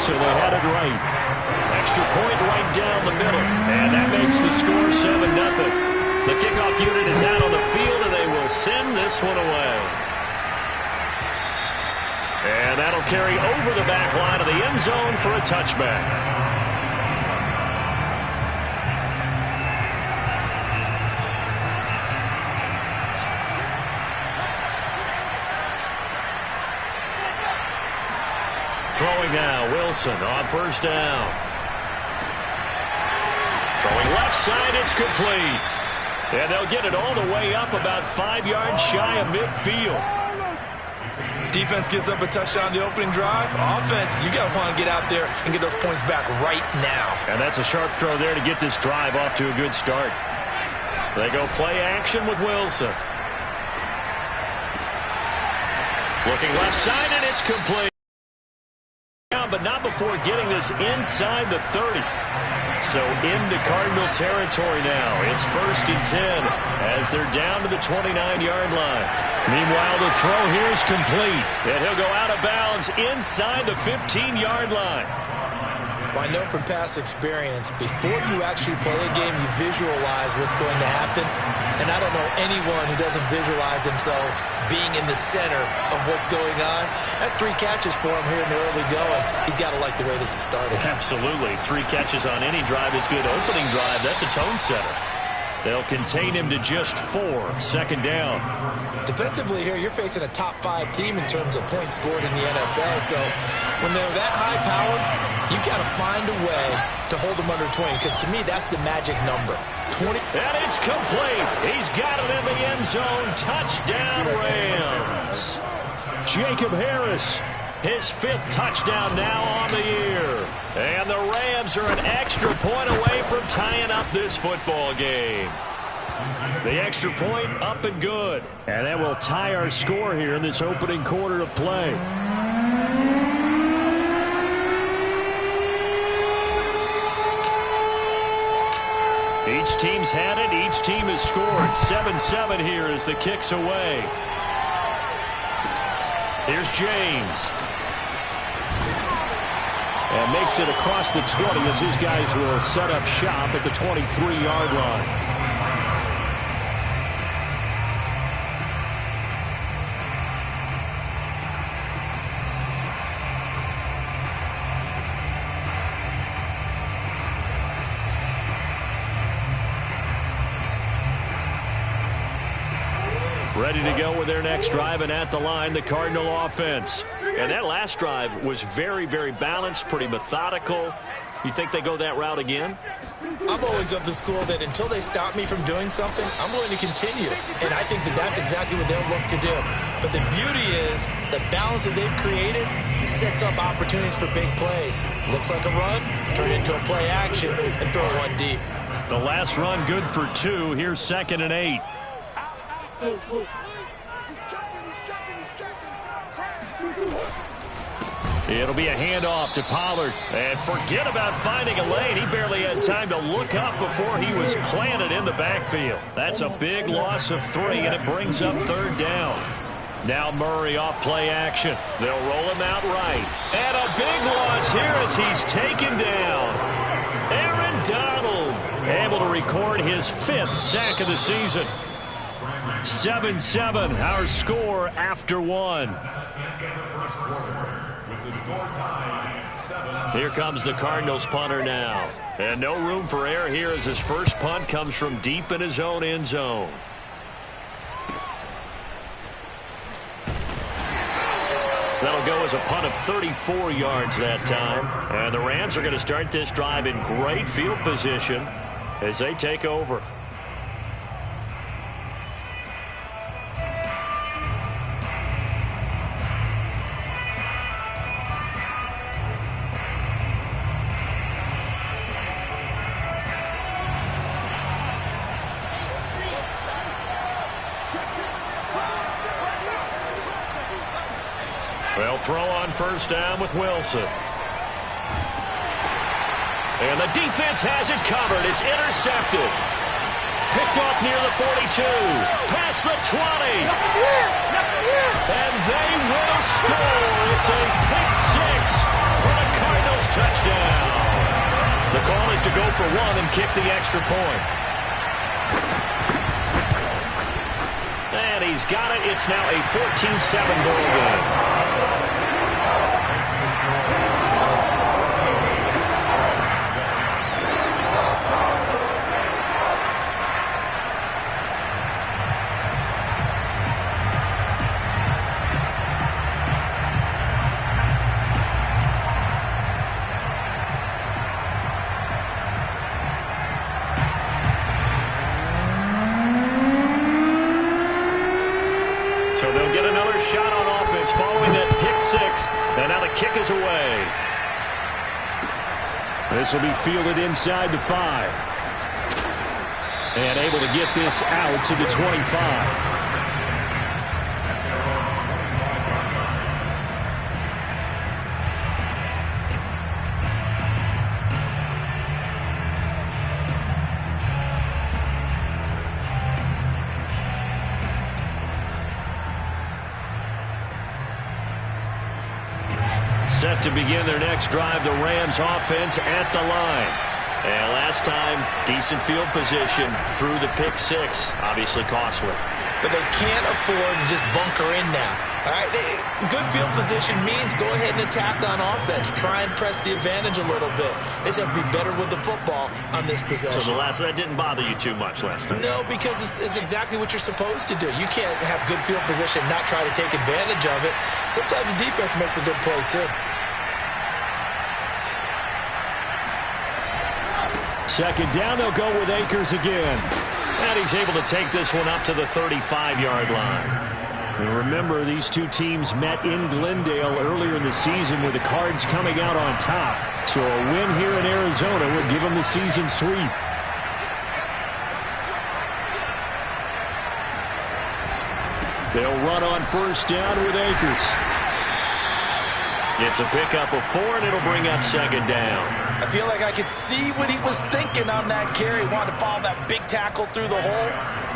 so they had it right. Extra point right down the middle, and that makes the score 7-0. The kickoff unit is out on the field, and they will send this one away. And that'll carry over the back line of the end zone for a touchback. Throwing now, Wilson on first down. Throwing left side, it's complete. And they'll get it all the way up about 5 yards shy of midfield. Defense gives up a touchdown the opening drive. Offense, you got to want to get out there and get those points back right now. And that's a sharp throw there to get this drive off to a good start. They go play action with Wilson. Looking left side, and it's complete. But not before getting this inside the 30. So into Cardinal territory now. It's 1st and 10 as they're down to the 29-yard line. Meanwhile, the throw here is complete. And he'll go out of bounds inside the 15-yard line. Well, I know from past experience, before you actually play a game, you visualize what's going to happen. And I don't know anyone who doesn't visualize themselves being in the center of what's going on. That's 3 catches for him here in the early going. He's got to like the way this is started. Absolutely. 3 catches on any drive is good. Opening drive, that's a tone setter. They'll contain him to just 4. 2nd down. Defensively here, you're facing a top 5 team in terms of points scored in the NFL. So when they're that high-powered, you've got to find a way to hold them under 20, because to me, that's the magic number. 20. And it's complete. He's got it in the end zone. Touchdown, Rams. Jacob Harris, his 5th touchdown now on the year. And the Rams are an extra point away from tying up this football game. The extra point up and good. And that will tie our score here in this opening quarter of play. Each team's had it. Each team has scored. 7-7 here as the kick's away. Here's James. And makes it across the 20 as his guys will set up shop at the 23-yard line. Ready to go with their next drive, and at the line, the Cardinal offense. And that last drive was very, very balanced, pretty methodical. You think they go that route again? I'm always of the school that until they stop me from doing something, I'm going to continue. And I think that that's exactly what they'll look to do. But the beauty is the balance that they've created sets up opportunities for big plays. Looks like a run, turn it into a play action, and throw one deep. The last run good for 2. Here's 2nd and 8. It'll be a handoff to Pollard. And forget about finding a lane. He barely had time to look up before he was planted in the backfield. That's a big loss of 3, and it brings up 3rd down. Now Murray off play action. They'll roll him out right. And a big loss here as he's taken down. Aaron Donald able to record his 5th sack of the season. 7-7, our score after 1. Here comes the Cardinals punter now. And no room for error here as his first punt comes from deep in his own end zone. That'll go as a punt of 34 yards that time. And the Rams are going to start this drive in great field position as they take over. They'll throw on first down with Wilson. And the defense has it covered. It's intercepted. Picked off near the 42. Past the 20. And they will score. It's a pick 6 for the Cardinals for 1 and kick the extra point. And he's got it. It's now a 14-7 ball game. So they'll get another shot on offense following that pick six. And now the kick is away. This will be fielded inside the 5. And able to get this out to the 25. Set to begin their next drive, the Rams offense at the line. And last time, decent field position through the pick six. Obviously costly. But they can't afford to just bunker in now. All right, good field position means go ahead and attack on offense. Try and press the advantage a little bit. They just have to be better with the football on this possession. So that didn't bother you too much last time? No, because it's exactly what you're supposed to do. You can't have good field position, not try to take advantage of it. Sometimes the defense makes a good play too. Second down, they'll go with Akers again. And he's able to take this one up to the 35-yard line. And remember, these two teams met in Glendale earlier in the season with the Cards coming out on top. So a win here in Arizona would give them the season sweep. They'll run on first down with Akers. It's a pickup of 4, and it'll bring up second down. I feel like I could see what he was thinking on that carry. Wanted to follow that big tackle through the hole.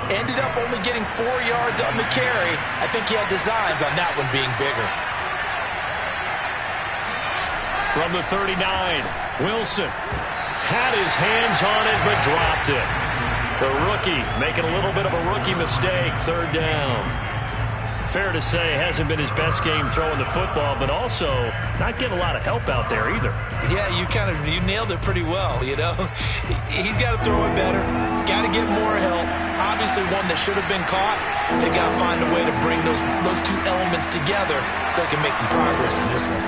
Ended up only getting 4 yards on the carry. I think he had designs on that one being bigger. From the 39, Wilson had his hands on it but dropped it. The rookie making a little bit of a rookie mistake, third down. Fair to say, hasn't been his best game throwing the football, but also not getting a lot of help out there either. Yeah, you nailed it pretty well, you know. He's got to throw it better. Got to get more help. Obviously one that should have been caught. They got to find a way to bring those two elements together so they can make some progress in this one.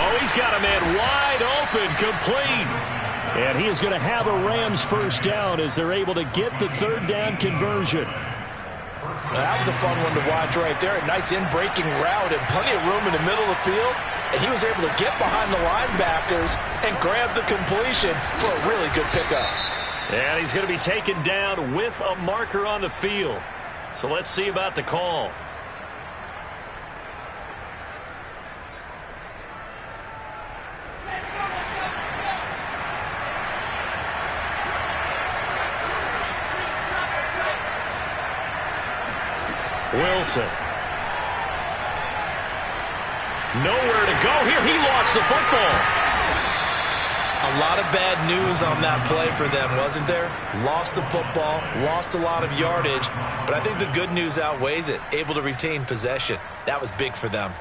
Oh, he's got a man wide open, complete. And he is going to have a Rams first down as they're able to get the third down conversion. That was a fun one to watch right there. A nice in-breaking route and plenty of room in the middle of the field. And he was able to get behind the linebackers and grab the completion for a really good pickup. And he's going to be taken down with a marker on the field. So let's see about the call. Wilson. Nowhere to go here. He lost the football. A lot of bad news on that play for them, wasn't there? Lost the football, lost a lot of yardage, but I think the good news outweighs it. Able to retain possession. That was big for them.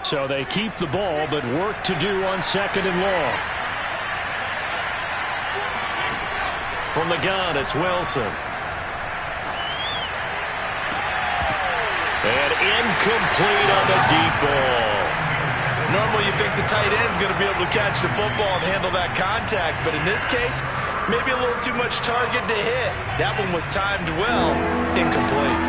So they keep the ball, but work to do on second and long. From the gun, it's Wilson. And incomplete on the deep ball. Normally you think the tight end's going to be able to catch the football and handle that contact, but in this case, maybe a little too much target to hit. That one was timed well, incomplete.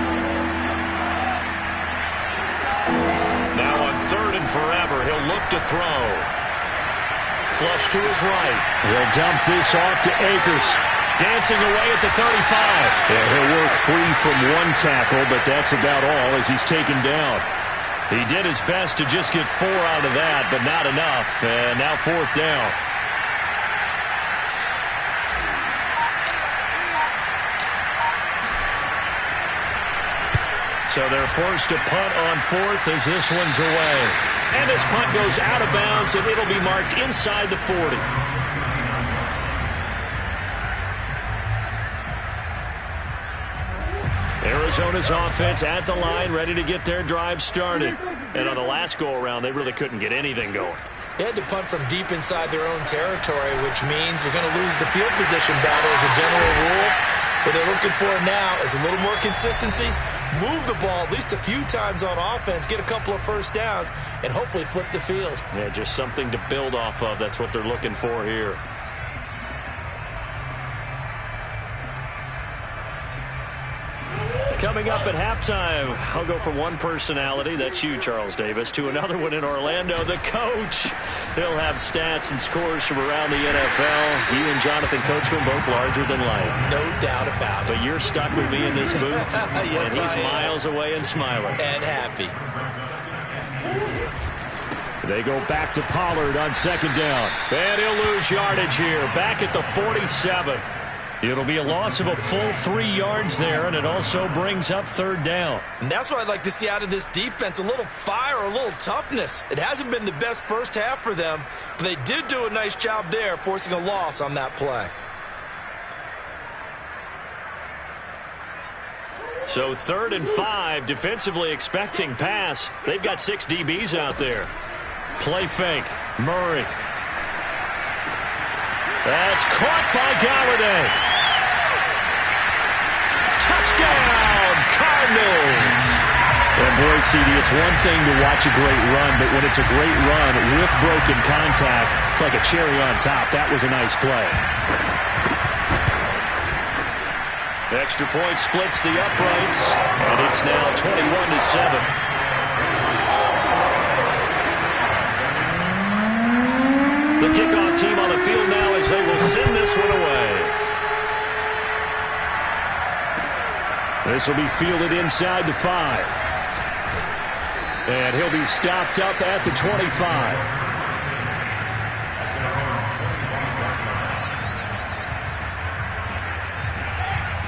Now on third and forever, he'll look to throw. Flush to his right. He'll dump this off to Akers. Dancing away at the 35. Yeah, he'll work free from one tackle, but that's about all as he's taken down. He did his best to just get 4 out of that, but not enough. And now fourth down. So they're forced to punt on fourth as this one's away. And this punt goes out of bounds, and it'll be marked inside the 40. Arizona's offense at the line, ready to get their drive started. And on the last go-around, they really couldn't get anything going. They had to punt from deep inside their own territory, which means you're going to lose the field position battle as a general rule. What they're looking for now is a little more consistency, move the ball at least a few times on offense, get a couple of first downs, and hopefully flip the field. Yeah, just something to build off of. That's what they're looking for here. Coming up at halftime, I'll go from one personality, that's you, Charles Davis, to another one in Orlando, the coach. He'll have stats and scores from around the NFL. You and Jonathan Coachman both larger than life. No doubt about it. But you're stuck with me in this booth, yes, and he's miles away and smiling. And happy. They go back to Pollard on second down. And he'll lose yardage here, back at the 47. It'll be a loss of a full 3 yards there, and it also brings up third down. And that's what I'd like to see out of this defense, a little fire, a little toughness. It hasn't been the best first half for them, but they did do a nice job there, forcing a loss on that play. So 3rd and 5, defensively expecting pass. They've got 6 DBs out there. Play fake, Murray. That's caught by Galladay. Touchdown, Cardinals. And boy, CD, it's one thing to watch a great run, but when it's a great run with broken contact, it's like a cherry on top. That was a nice play. Extra point splits the uprights, and it's now 21-7. The kickoff team on the field now as they will send this one away. This will be fielded inside the 5. And he'll be stopped up at the 25.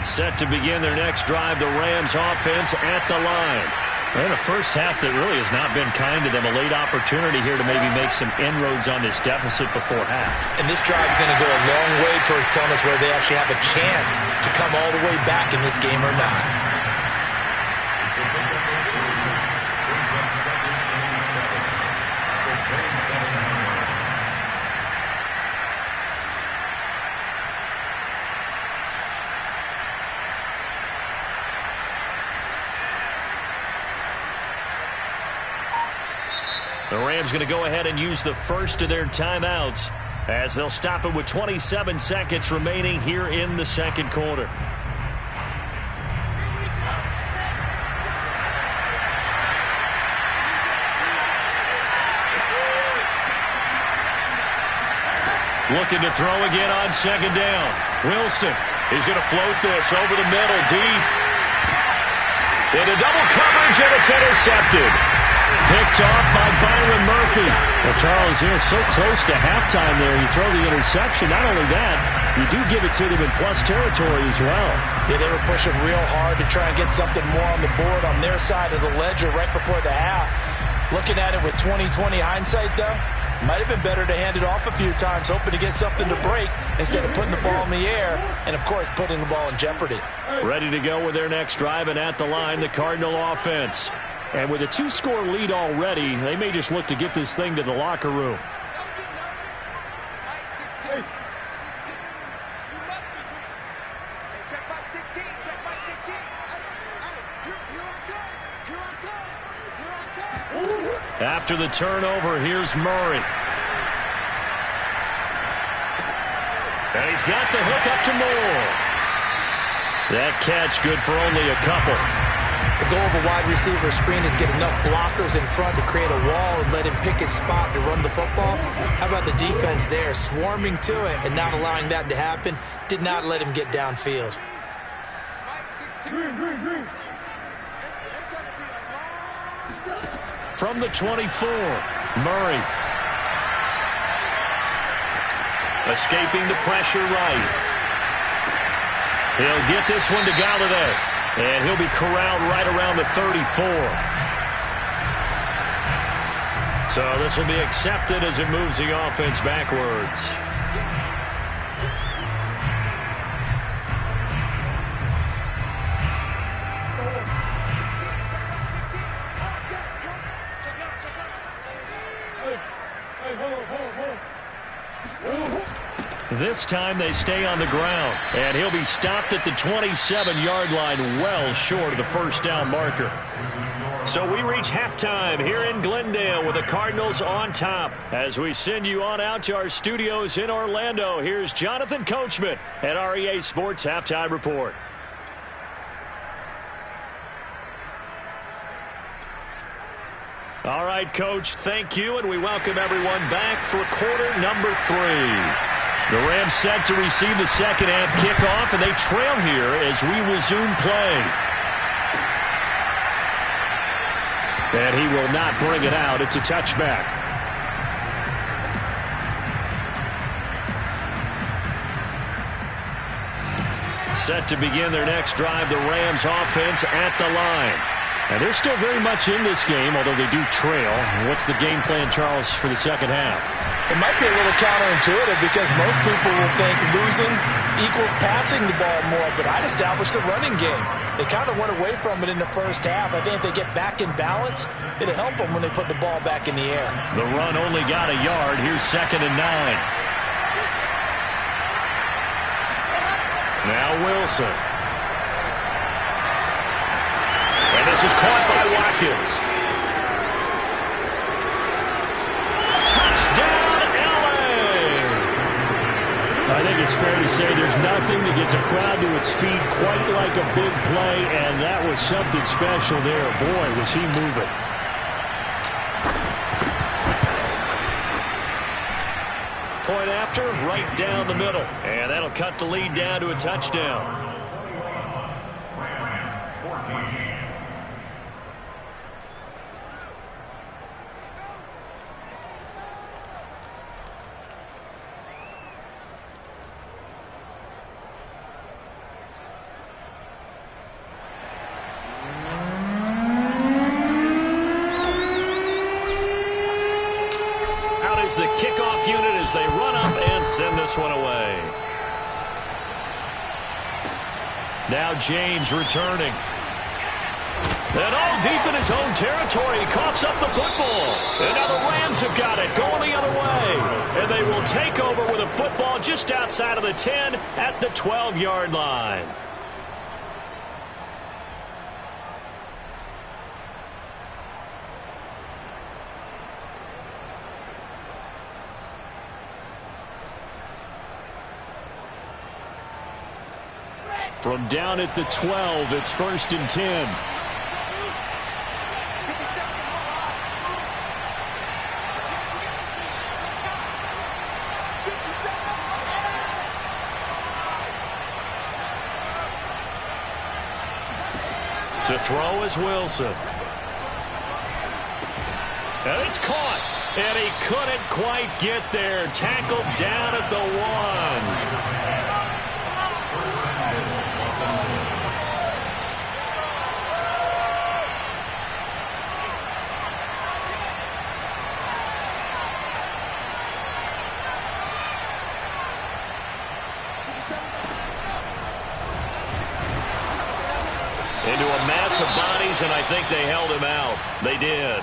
Set to begin their next drive, the Rams offense at the line. And a first half that really has not been kind to them. A late opportunity here to maybe make some inroads on this deficit before half. And this drive's going to go a long way towards telling us whether they actually have a chance to come all the way back in this game or not. The Rams going to go ahead and use the first of their timeouts as they'll stop it with 27 seconds remaining here in the second quarter. Looking to throw again on second down. Wilson is going to float this over the middle deep. Into double coverage, and it's intercepted. Picked off by Byron Murphy. Well, Charles, you're so close to halftime there. You throw the interception. Not only that, you do give it to them in plus territory as well. Yeah, they were pushing real hard to try and get something more on the board on their side of the ledger right before the half. Looking at it with 20/20 hindsight, though, might have been better to hand it off a few times, hoping to get something to break instead of putting the ball in the air and, of course, putting the ball in jeopardy. Ready to go with their next drive, and at the line, the Cardinal offense. And with a 2-score lead already, they may just look to get this thing to the locker room. After the turnover, here's Murray. And he's got the hook up to Moore. That catch good for only a couple. The goal of a wide receiver screen is get enough blockers in front to create a wall and let him pick his spot to run the football. How about the defense there, swarming to it and not allowing that to happen? Did not let him get downfield. From the 24, Murray. Escaping the pressure right. He'll get this one to Galladay. And he'll be corralled right around the 34. So this will be accepted as it moves the offense backwards. This time they stay on the ground, and he'll be stopped at the 27-yard line, well short of the first down marker. So we reach halftime here in Glendale with the Cardinals on top. As we send you on out to our studios in Orlando, here's Jonathan Coachman at REA Sports Halftime Report. All right, Coach, thank you, and we welcome everyone back for quarter number 3. The Rams set to receive the second half kickoff, and they trail here as we resume play. And he will not bring it out. It's a touchback. Set to begin their next drive, the Rams offense at the line. And they're still very much in this game, although they do trail. What's the game plan, Charles, for the second half? It might be a little counterintuitive because most people will think losing equals passing the ball more, but I'd establish the running game. They kind of went away from it in the first half. I think if they get back in balance, it'll help them when they put the ball back in the air. The run only got a yard. Here's 2nd and 9. Now Wilson. And this is caught by Watkins. Touchdown, LA! I think it's fair to say there's nothing that gets a crowd to its feet quite like a big play, and that was something special there. Boy, was he moving. Point after, right down the middle. And that'll cut the lead down to a touchdown. The kickoff unit as they run up and send this one away. Now James returning. And all deep in his own territory, he coughs up the football. And now the Rams have got it, going the other way. And they will take over with a football just outside of the 10 at the 12-yard line. From down at the 12, it's 1st and 10. To throw is Wilson. And it's caught. And he couldn't quite get there. Tackled down at the 1. Into a mass of bodies, and I think they held him out. They did.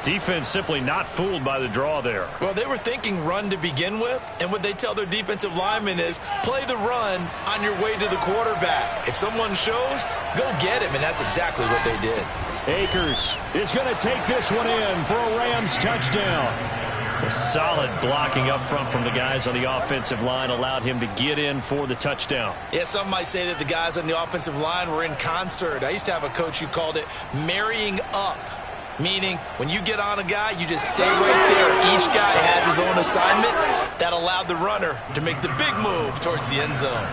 Defense simply not fooled by the draw there. Well, they were thinking run to begin with, and what they tell their defensive linemen is play the run on your way to the quarterback. If someone shows, go get him, and that's exactly what they did. Akers is going to take this one in for a Rams touchdown. A solid blocking up front from the guys on the offensive line allowed him to get in for the touchdown. Yeah, some might say that the guys on the offensive line were in concert. I used to have a coach who called it marrying up, meaning when you get on a guy, you just stay right there. Each guy has his own assignment. That allowed the runner to make the big move towards the end zone.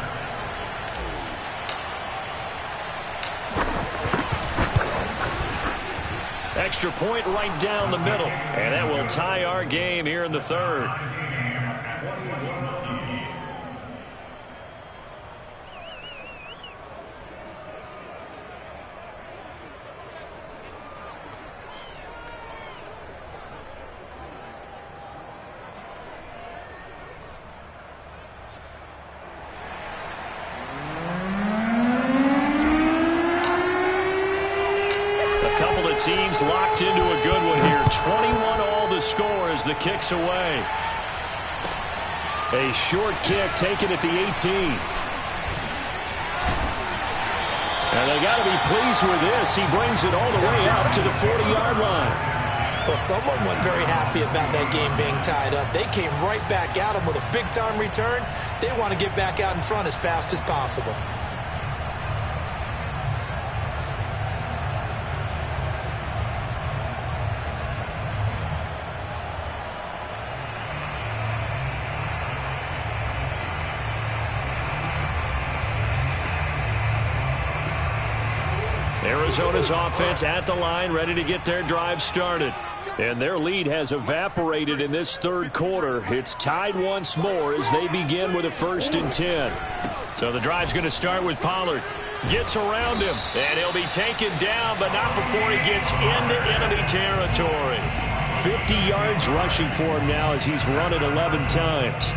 Extra point right down the middle. And that will tie our game here in the 3rd. seems locked into a good one here. 21 all the score as the kick's away. A short kick taken at the 18. And they got to be pleased with this. He brings it all the way up to the 40-yard line. Well, someone wasn't very happy about that game being tied up. They came right back at him with a big-time return. They want to get back out in front as fast as possible. Arizona's offense at the line, ready to get their drive started. And their lead has evaporated in this third quarter. It's tied once more as they begin with a 1st and 10. So the drive's going to start with Pollard. Gets around him, and he'll be taken down, but not before he gets into enemy territory. 50 yards rushing for him now as he's run it 11 times.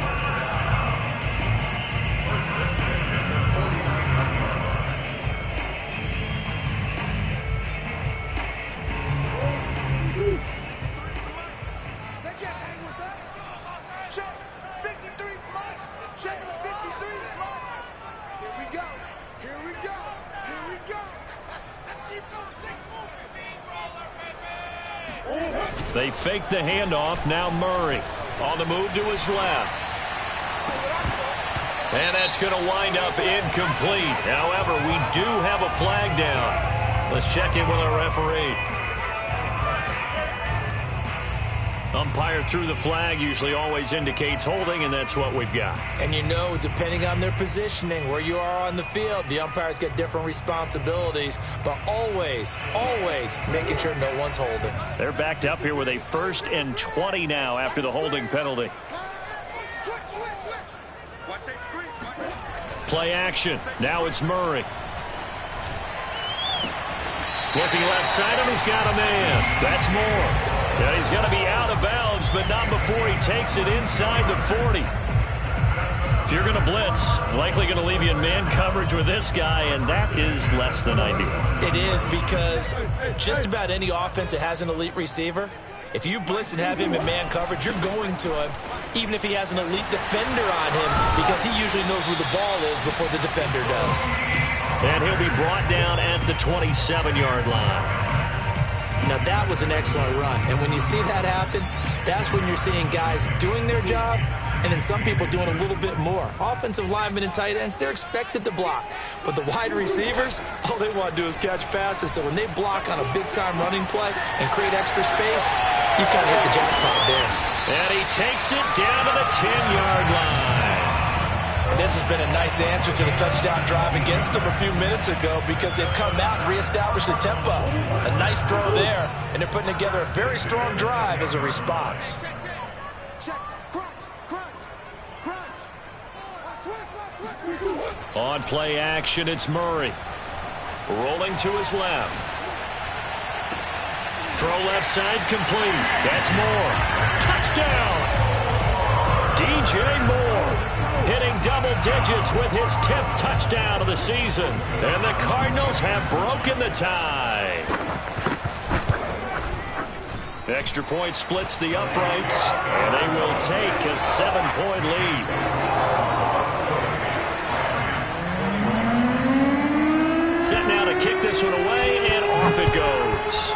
They fake the handoff. Now Murray on the move to his left. And that's going to wind up incomplete. However, we do have a flag down. Let's check in with our referee. Umpire threw the flag, usually always indicates holding, and that's what we've got. And you know, depending on their positioning, where you are on the field, the umpires get different responsibilities, but always, always making sure no one's holding. They're backed up here with a 1st and 20 now after the holding penalty. Play action. Now it's Murray. Looking left side, and he's got a man. That's Moore. Yeah, he's going to be out of bounds, but not before he takes it inside the 40. If you're going to blitz, likely going to leave you in man coverage with this guy, and that is less than ideal. It is, because just about any offense that has an elite receiver, if you blitz and have him in man coverage, you're going to him, even if he has an elite defender on him, because he usually knows where the ball is before the defender does. And he'll be brought down at the 27-yard line. Now, that was an excellent run. And when you see that happen, that's when you're seeing guys doing their job and then some people doing a little bit more. Offensive linemen and tight ends, they're expected to block. But the wide receivers, all they want to do is catch passes. So when they block on a big-time running play and create extra space, you've kind of hit the jackpot there. And he takes it down to the 10-yard line. This has been a nice answer to the touchdown drive against them a few minutes ago, because they've come out and reestablished the tempo. A nice throw there, and they're putting together a very strong drive as a response. On play action, it's Murray. Rolling to his left. Throw left side complete. That's Moore. Touchdown! DJ Moore hitting double digits with his 10th touchdown of the season. And the Cardinals have broken the tie. Extra point splits the uprights, and they will take a 7-point lead. Set now to kick this one away, and off it goes.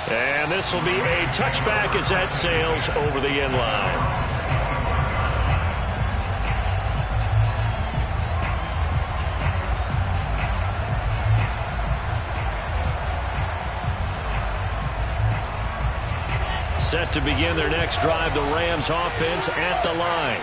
And this will be a touchback as that sails over the end line. Set to begin their next drive, the Rams offense at the line.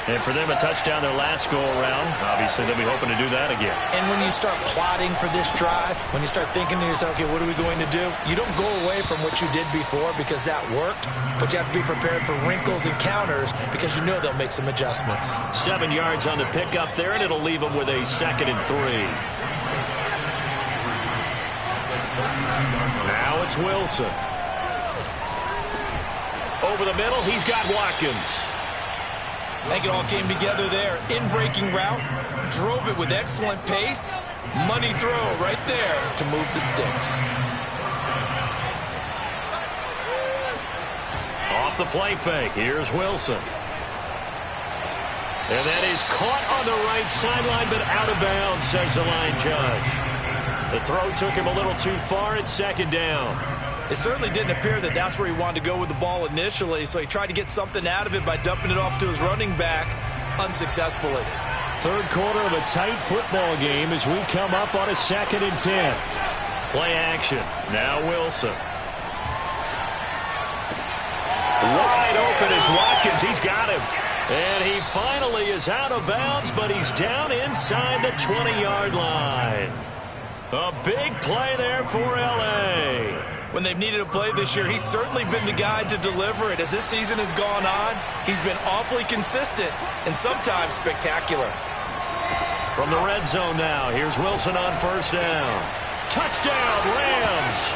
And for them, a touchdown their last go-around. Obviously, they'll be hoping to do that again. And when you start plotting for this drive, when you start thinking to yourself, okay, what are we going to do? You don't go away from what you did before because that worked, but you have to be prepared for wrinkles and counters because you know they'll make some adjustments. 7 yards on the pickup there, and it'll leave them with a 2nd and 3. Now it's Wilson. Over the middle, he's got Watkins. I think it all came together there. In-breaking route, drove it with excellent pace. Money throw right there to move the sticks. Off the play fake, here's Wilson. And that is caught on the right sideline, but out of bounds, says the line judge. The throw took him a little too far at second down. It certainly didn't appear that that's where he wanted to go with the ball initially, so he tried to get something out of it by dumping it off to his running back unsuccessfully. Third quarter of a tight football game as we come up on a 2nd and 10. Play action. Now Wilson. Wide open is Watkins. He's got him. And he finally is out of bounds, but he's down inside the 20-yard line. A big play there for L.A. When they've needed a play this year, he's certainly been the guy to deliver it. As this season has gone on, he's been awfully consistent and sometimes spectacular. From the red zone now, here's Wilson on first down. Touchdown, Rams!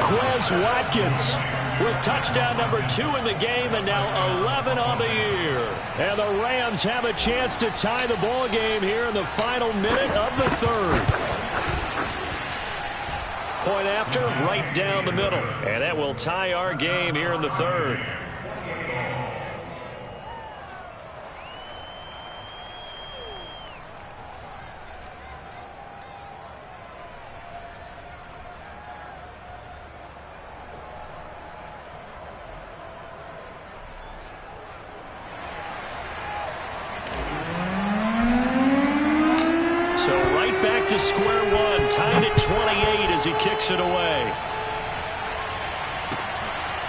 Quez Watkins with touchdown number 2 in the game and now 11 on the year. And the Rams have a chance to tie the ball game here in the final minute of the third. Point after, right down the middle. And that will tie our game here in the third. So right back to square one, tied at 28 as he kicks it away.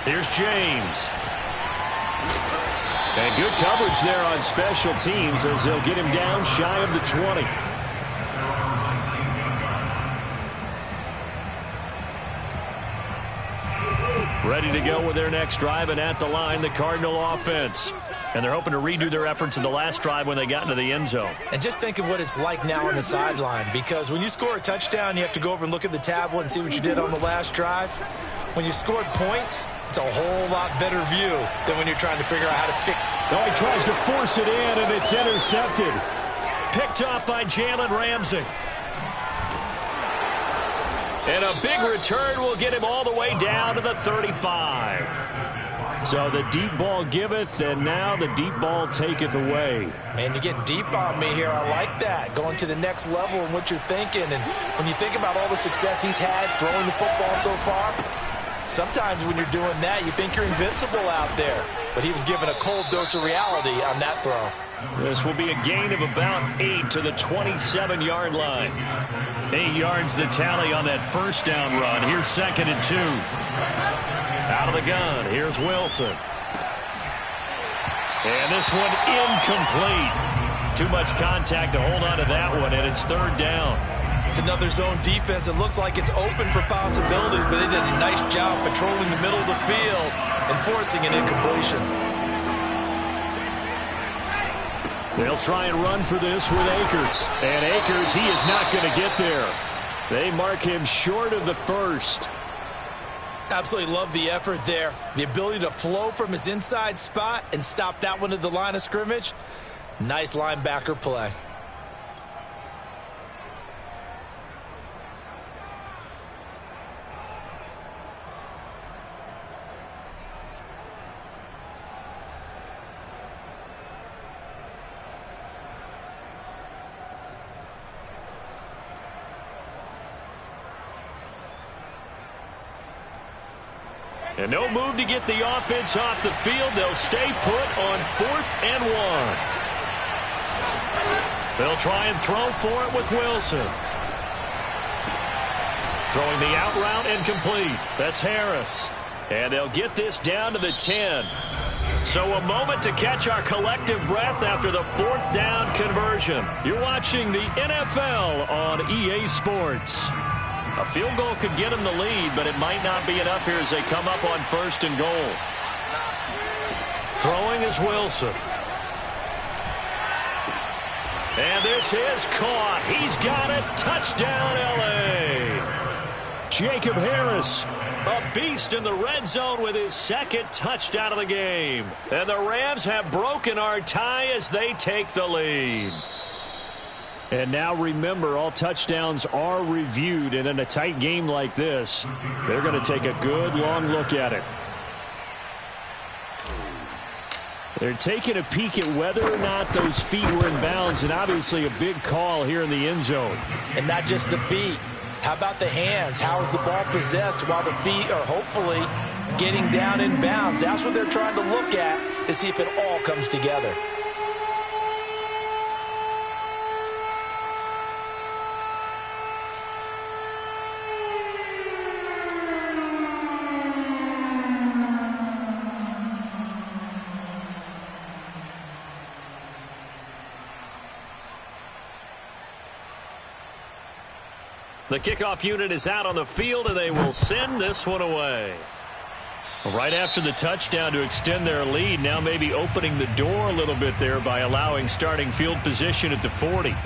Here's James. And good coverage there on special teams as they'll get him down shy of the 20. Ready to go with their next drive, and at the line, the Cardinal offense. And they're hoping to redo their efforts in the last drive when they got into the end zone. And just think of what it's like now on the sideline, because when you score a touchdown, you have to go over and look at the tablet and see what you did on the last drive. When you scored points, it's a whole lot better view than when you're trying to figure out how to fix it. Oh, he tries to force it in, and it's intercepted. Picked off by Jalen Ramsey. And a big return will get him all the way down to the 35. So the deep ball giveth, and now the deep ball taketh away. Man, you're getting deep on me here. I like that. Going to the next level in what you're thinking. And when you think about all the success he's had throwing the football so far, sometimes when you're doing that, you think you're invincible out there. But he was given a cold dose of reality on that throw. This will be a gain of about 8 to the 27-yard line. 8 yards the tally on that first down run. Here's 2nd and 2. Out of the gun, here's Wilson. And this one incomplete. Too much contact to hold on to that one, and it's 3rd down. It's another zone defense. It looks like it's open for possibilities, but they did a nice job patrolling the middle of the field and forcing an incompletion. They'll try and run for this with Akers. And Akers, he is not going to get there. They mark him short of the first. Absolutely love the effort there. The ability to flow from his inside spot and stop that one at the line of scrimmage. Nice linebacker play. And no move to get the offense off the field. They'll stay put on 4th and 1. They'll try and throw for it with Wilson. Throwing the out route incomplete. That's Harris. And they'll get this down to the 10. So a moment to catch our collective breath after the 4th down conversion. You're watching the NFL on EA Sports. A field goal could get them the lead, but it might not be enough here as they come up on 1st and goal. Throwing is Wilson. And this is caught. He's got it. Touchdown, L.A. Jacob Harris A beast in the red zone with his second touchdown of the game. And the Rams have broken our tie as they take the lead. And now remember, all touchdowns are reviewed. And in a tight game like this, they're going to take a good long look at it. They're taking a peek at whether or not those feet were in bounds. And obviously a big call here in the end zone. And not just the feet. How about the hands? How is the ball possessed while the feet are hopefully getting down in bounds? That's what they're trying to look at to see if it all comes together. The kickoff unit is out on the field, and they will send this one away. Right after the touchdown to extend their lead, now maybe opening the door a little bit there by allowing starting field position at the 40.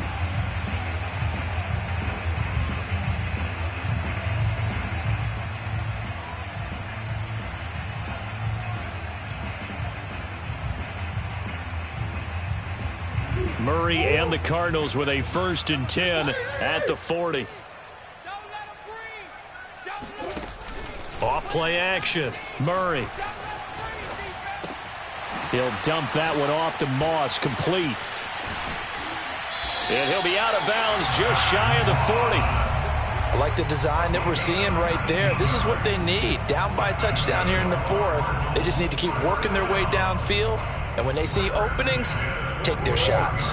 Murray and the Cardinals with a 1st and 10 at the 40. Off play action. Murray. He'll dump that one off to Moss, complete. And he'll be out of bounds just shy of the 40. I like the design that we're seeing right there. This is what they need. Down by a touchdown here in the 4th. They just need to keep working their way downfield. And when they see openings, take their shots.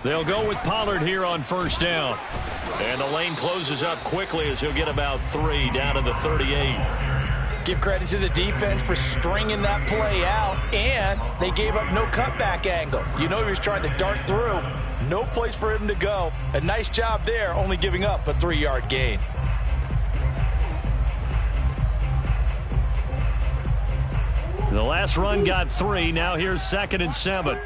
They'll go with Pollard here on 1st down. And the lane closes up quickly as he'll get about 3 down to the 38. Give credit to the defense for stringing that play out, and they gave up no cutback angle. You know he was trying to dart through. No place for him to go. A nice job there, only giving up a 3-yard gain. The last run got 3. Now here's 2nd and 7.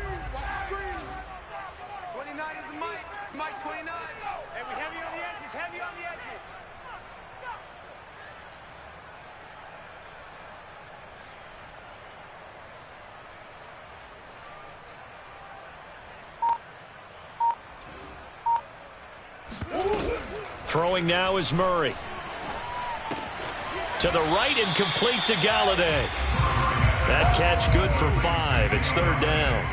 Throwing now is Murray. To the right and complete to Galladay. That catch good for 5. It's 3rd down.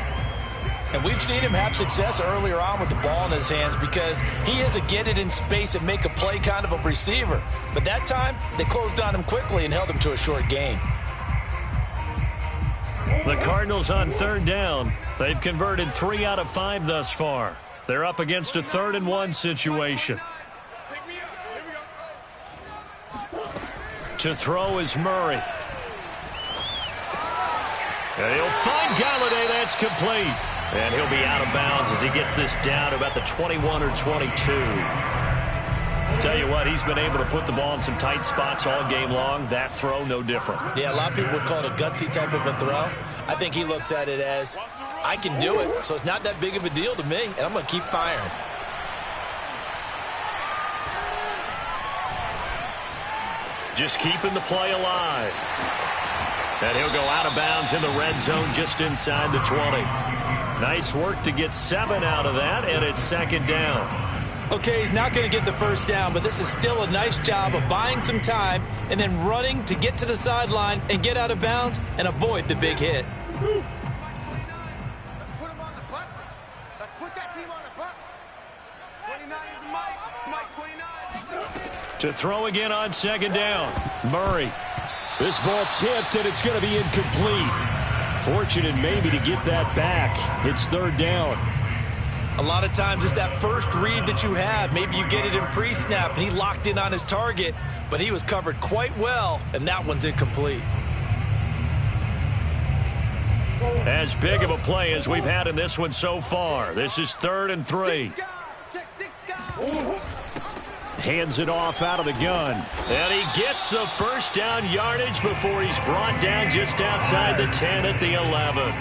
And we've seen him have success earlier on with the ball in his hands because he is a get it in space and make a play kind of a receiver. But that time, they closed on him quickly and held him to a short gain. The Cardinals on 3rd down. They've converted 3 out of 5 thus far. They're up against a 3rd and 1 situation. To throw is Murray. And he'll find Galladay. That's complete. And he'll be out of bounds as he gets this down to about the 21 or 22. Tell you what, he's been able to put the ball in some tight spots all game long. That throw, no different. Yeah, a lot of people would call it a gutsy type of a throw. I think he looks at it as, I can do it, so it's not that big of a deal to me, and I'm going to keep firing. Just keeping the play alive. And he'll go out of bounds in the red zone just inside the 20. Nice work to get 7 out of that, and it's 2nd down. Okay, he's not going to get the 1st down, but this is still a nice job of buying some time and then running to get to the sideline and get out of bounds and avoid the big hit. Let's put him on the buses. Let's put that team on the bus. 29 is Mike 29. To throw again on 2nd down. Murray. This ball tipped, and it's going to be incomplete. Fortunate maybe to get that back. It's 3rd down. A lot of times it's that first read that you have. Maybe you get it in pre-snap, and he locked in on his target, but he was covered quite well, and that one's incomplete. As big of a play as we've had in this one so far. This is 3rd and 3. Hands it off out of the gun. And he gets the 1st down yardage before he's brought down just outside the 10 at the 11.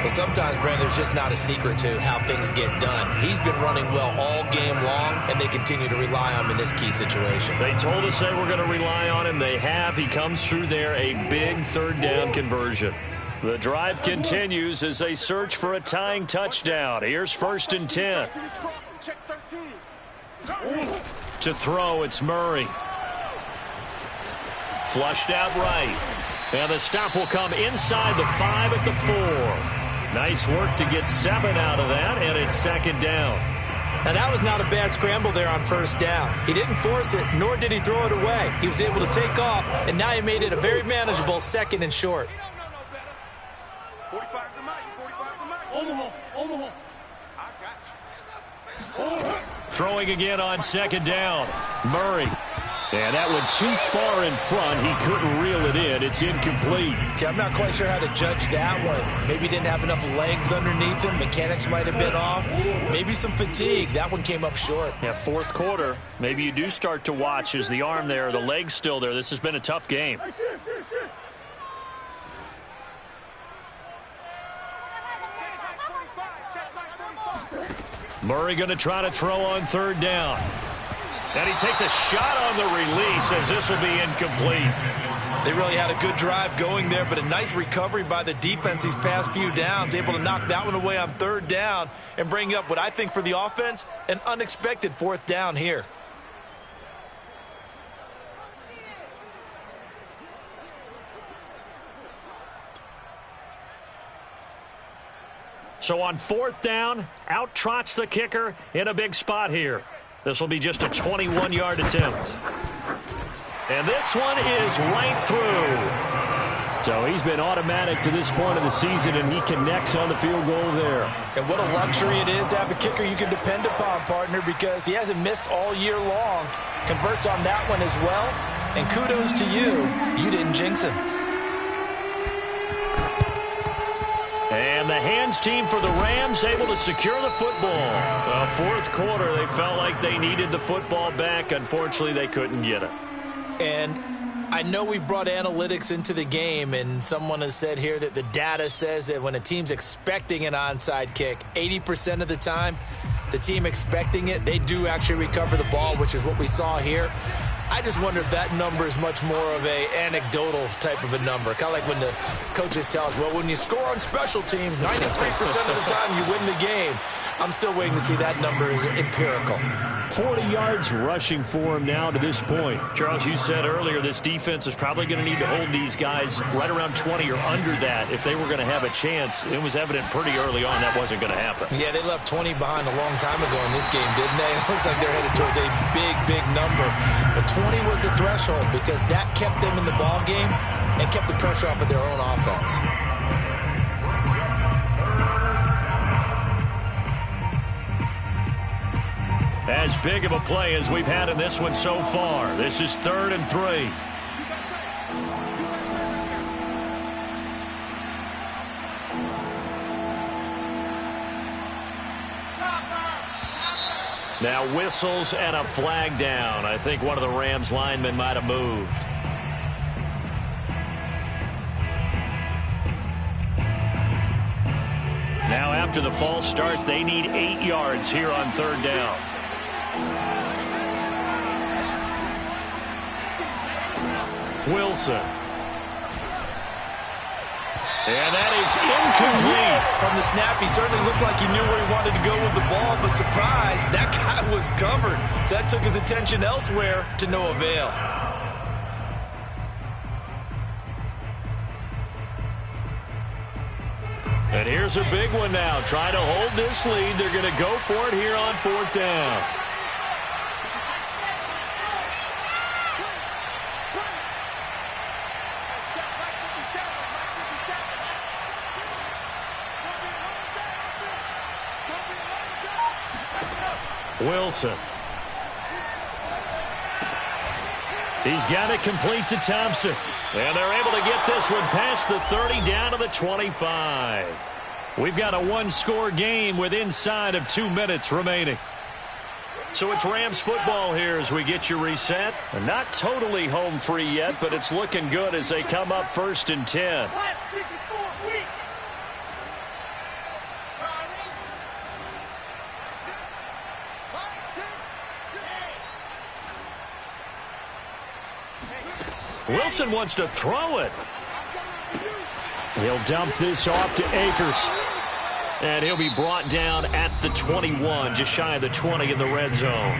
Well, sometimes, Brandon, there's just not a secret to how things get done. He's been running well all game long, and they continue to rely on him in this key situation. They told us they were going to rely on him. They have. He comes through there, a big third down conversion. The drive continues as they search for a tying touchdown. Here's 1st and 10. To throw, it's Murray. Flushed out right. And the stop will come inside the 5 at the 4. Nice work to get 7 out of that, and it's 2nd down. Now, that was not a bad scramble there on 1st down. He didn't force it, nor did he throw it away. He was able to take off, and now he made it a very manageable 2nd and short. 45 the mic, 45 the mic. Omaha. I got you. Throwing again on 2nd down. Murray. And that one too far in front. He couldn't reel it in. It's incomplete. Okay, I'm not quite sure how to judge that one. Maybe he didn't have enough legs underneath him. Mechanics might have been off. Maybe some fatigue. That one came up short. Yeah, 4th quarter. Maybe you do start to watch. Is the arm there, the leg's still there? This has been a tough game. Murray going to try to throw on 3rd down. And he takes a shot on the release as this will be incomplete. They really had a good drive going there, but a nice recovery by the defense these past few downs, able to knock that one away on 3rd down and bring up what I think for the offense, an unexpected 4th down here. So on 4th down, out trots the kicker in a big spot here. This will be just a 21-yard attempt. And this one is right through. So he's been automatic to this point of the season, and he connects on the field goal there. And what a luxury it is to have a kicker you can depend upon, partner, because he hasn't missed all year long. Converts on that one as well. And kudos to you. You didn't jinx him. And the hands team for the Rams able to secure the football. 4th quarter, they felt like they needed the football back. Unfortunately, they couldn't get it. And I know we brought analytics into the game, and someone has said here that the data says that when a team's expecting an onside kick, 80% of the time, the team expecting it, they do actually recover the ball, which is what we saw here. I just wonder if that number is much more of a anecdotal type of a number. Kind of like when the coaches tell us, well, when you score on special teams, 93% of the time you win the game. I'm still waiting to see that number is empirical. 40 yards rushing for him now to this point. Charles, you said earlier this defense is probably going to need to hold these guys right around 20 or under that if they were going to have a chance. It was evident pretty early on that wasn't going to happen. Yeah, they left 20 behind a long time ago in this game, didn't they? It looks like they're headed towards a big, big number. But 20 was the threshold because that kept them in the ball game and kept the pressure off of their own offense. As big of a play as we've had in this one so far. This is 3rd and 3. Now whistles and a flag down. I think one of the Rams linemen might have moved. Now after the false start, they need 8 yards here on 3rd down. Wilson. And that is incomplete. From the snap, he certainly looked like he knew where he wanted to go with the ball, but surprise, that guy was covered. So that took his attention elsewhere to no avail. And here's a big one now. Trying to hold this lead. They're going to go for it here on 4th down. Wilson. He's got it complete to Thompson. And they're able to get this one past the 30 down to the 25. We've got a one-score game with inside of 2 minutes remaining. So it's Rams football here as we get you reset. Not totally home free yet, but it's looking good as they come up 1st and 10. Wilson wants to throw it. He'll dump this off to Akers. And he'll be brought down at the 21, just shy of the 20 in the red zone.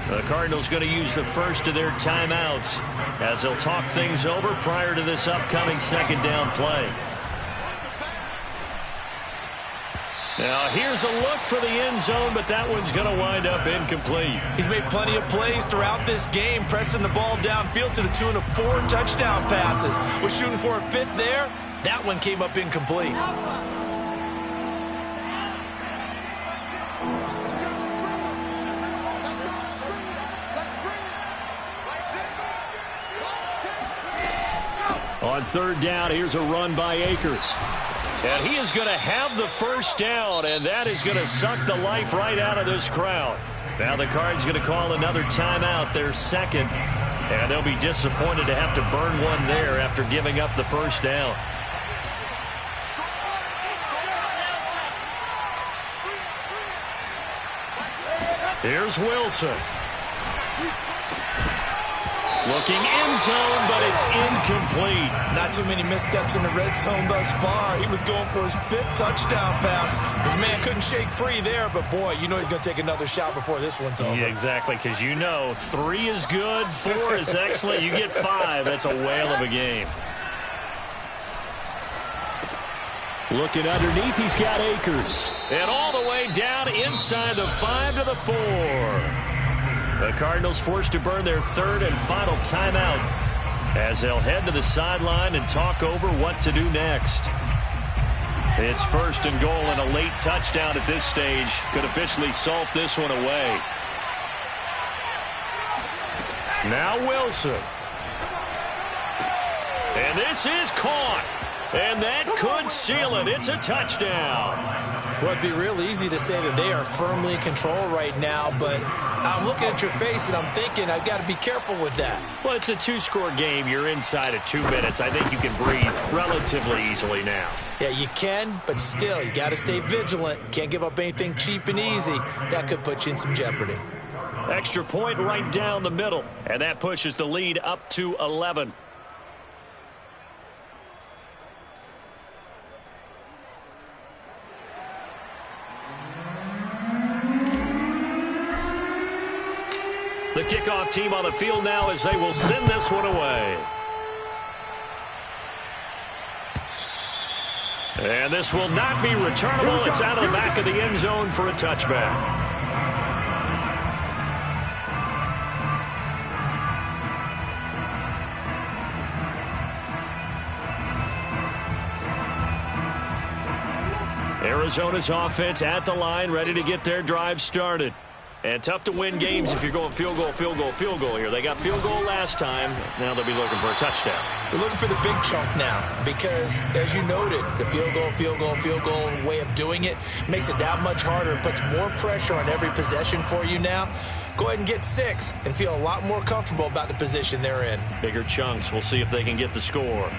The Cardinals going to use the first of their timeouts as they'll talk things over prior to this upcoming second down play. Now here's a look for the end zone, but that one's going to wind up incomplete. He's made plenty of plays throughout this game, pressing the ball downfield to the tune of 4 touchdown passes. Was shooting for a 5th there. That one came up incomplete. On third down, here's a run by Akers. And he is going to have the first down, and that is going to suck the life right out of this crowd. Now the Cards going to call another timeout, their second, and they'll be disappointed to have to burn one there after giving up the first down. Here's Wilson. Looking end zone, but it's incomplete. Not too many missteps in the red zone thus far. He was going for his 5th touchdown pass. His man couldn't shake free there, but boy, you know he's going to take another shot before this one's over. Yeah, exactly, because you know 3 is good, 4 is excellent. You get 5, that's a whale of a game. Looking underneath, he's got Akers. And all the way down inside the 5 to the 4. The Cardinals forced to burn their third and final timeout as they'll head to the sideline and talk over what to do next. It's first and goal, and a late touchdown at this stage could officially salt this one away. Now Wilson. And this is caught. And that could seal it. It's a touchdown. Well, it'd be real easy to say that they are firmly in control right now, but I'm looking at your face and I'm thinking I've got to be careful with that. Well, it's a 2-score game. You're inside of 2 minutes. I think you can breathe relatively easily now. Yeah, you can, but still, you got to stay vigilant. Can't give up anything cheap and easy. That could put you in some jeopardy. Extra point right down the middle, and that pushes the lead up to 11. The kickoff team on the field now as they will send this one away. And this will not be returnable. It's out of the back of the end zone for a touchback. Arizona's offense at the line, ready to get their drive started. And tough to win games if you're going field goal, field goal, field goal here. They got field goal last time. Now they'll be looking for a touchdown. They're looking for the big chunk now because, as you noted, the field goal, field goal, field goal way of doing it makes it that much harder and puts more pressure on every possession for you now. Go ahead and get 6 and feel a lot more comfortable about the position they're in. Bigger chunks. We'll see if they can get the score.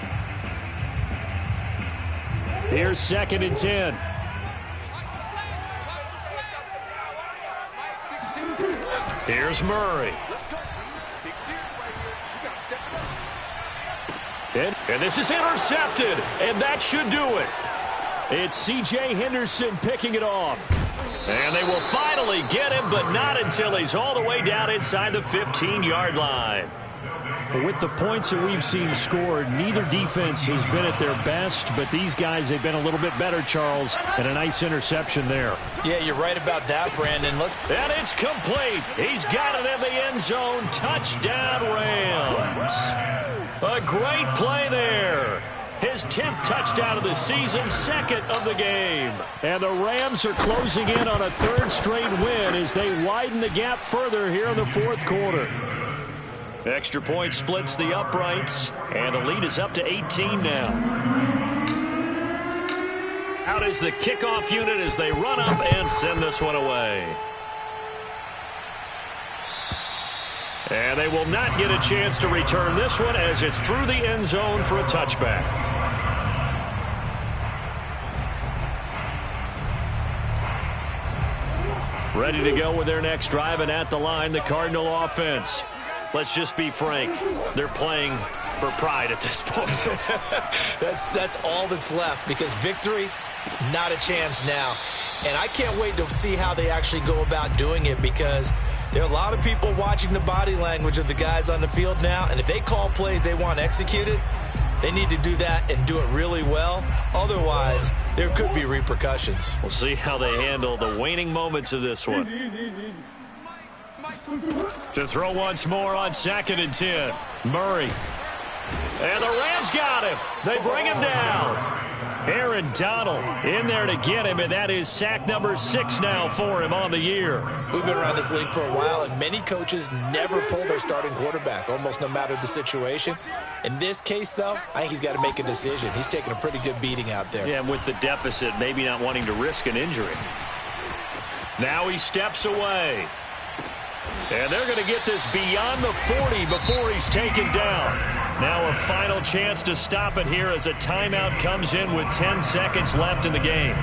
Here's 2nd and 10. Here's Murray. And this is intercepted, and that should do it. It's C.J. Henderson picking it off. And they will finally get him, but not until he's all the way down inside the 15-yard line. With the points that we've seen scored, neither defense has been at their best, but these guys, they've been a little bit better, Charles, and a nice interception there. Yeah, you're right about that, Brandon. And it's complete. He's got it in the end zone. Touchdown, Rams. A great play there. His 10th touchdown of the season, 2nd of the game. And the Rams are closing in on a 3rd straight win as they widen the gap further here in the 4th quarter. Extra point splits the uprights, and the lead is up to 18 now. Out is the kickoff unit as they run up and send this one away. And they will not get a chance to return this one as it's through the end zone for a touchback. Ready to go with their next drive, and at the line, the Cardinal offense. let's just be frank. They're playing for pride at this point. That's all that's left, because victory, not a chance now. And I can't wait to see how they actually go about doing it, because there are a lot of people watching the body language of the guys on the field now, and if they call plays they want executed, they need to do that and do it really well. Otherwise, there could be repercussions. We'll see how they handle the waning moments of this one. To throw once more on 2nd and 10. Murray. And the Rams got him. They bring him down. Aaron Donald in there to get him, and that is sack number 6 now for him on the year. We've been around this league for a while, and many coaches never pull their starting quarterback, almost no matter the situation. In this case, though, I think he's got to make a decision. He's taking a pretty good beating out there. Yeah, and with the deficit, maybe not wanting to risk an injury. Now he steps away. And they're going to get this beyond the 40 before he's taken down. Now a final chance to stop it here as a timeout comes in with 10 seconds left in the game.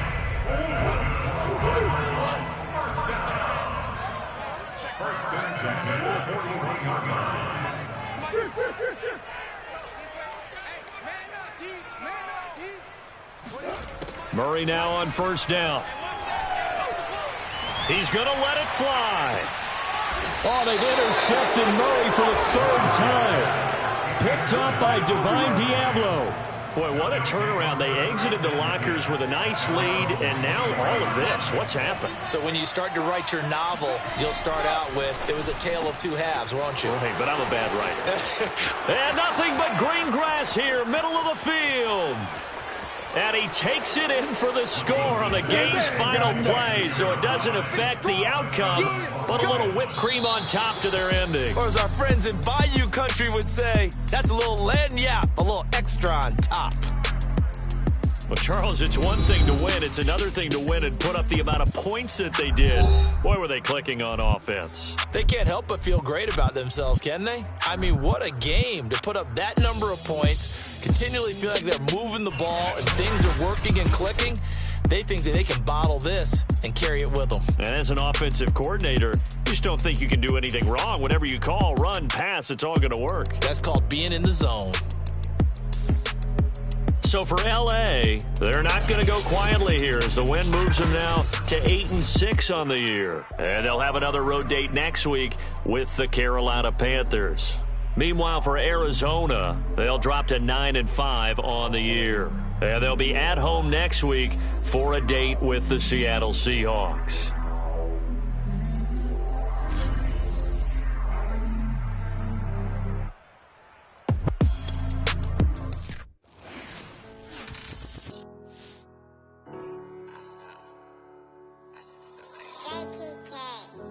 Murray now on 1st down. He's going to let it fly. Oh, they've intercepted Murray for the 3rd time. Picked up by Divine Diablo. Boy, what a turnaround. They exited the lockers with a nice lead, and now all of this. What's happened? So when you start to write your novel, you'll start out with, it was a tale of 2 halves, won't you? Hey, but I'm a bad writer. And nothing but green grass here, middle of the field. And he takes it in for the score on the game's final play, so it doesn't affect the outcome, but a little whipped cream on top to their ending. Or as our friends in Bayou Country would say, that's a little lagniappe, a little extra on top. Well, Charles, it's one thing to win. It's another thing to win and put up the amount of points that they did. Boy, were they clicking on offense. They can't help but feel great about themselves, can they? I mean, what a game to put up that number of points, continually feel like they're moving the ball and things are working and clicking. They think that they can bottle this and carry it with them. And as an offensive coordinator, you just don't think you can do anything wrong. Whatever you call, run, pass, it's all going to work. That's called being in the zone. So for L.A., they're not going to go quietly here as the win moves them now to 8-6 on the year. And they'll have another road date next week with the Carolina Panthers. Meanwhile, for Arizona, they'll drop to 9-5 on the year. And they'll be at home next week for a date with the Seattle Seahawks.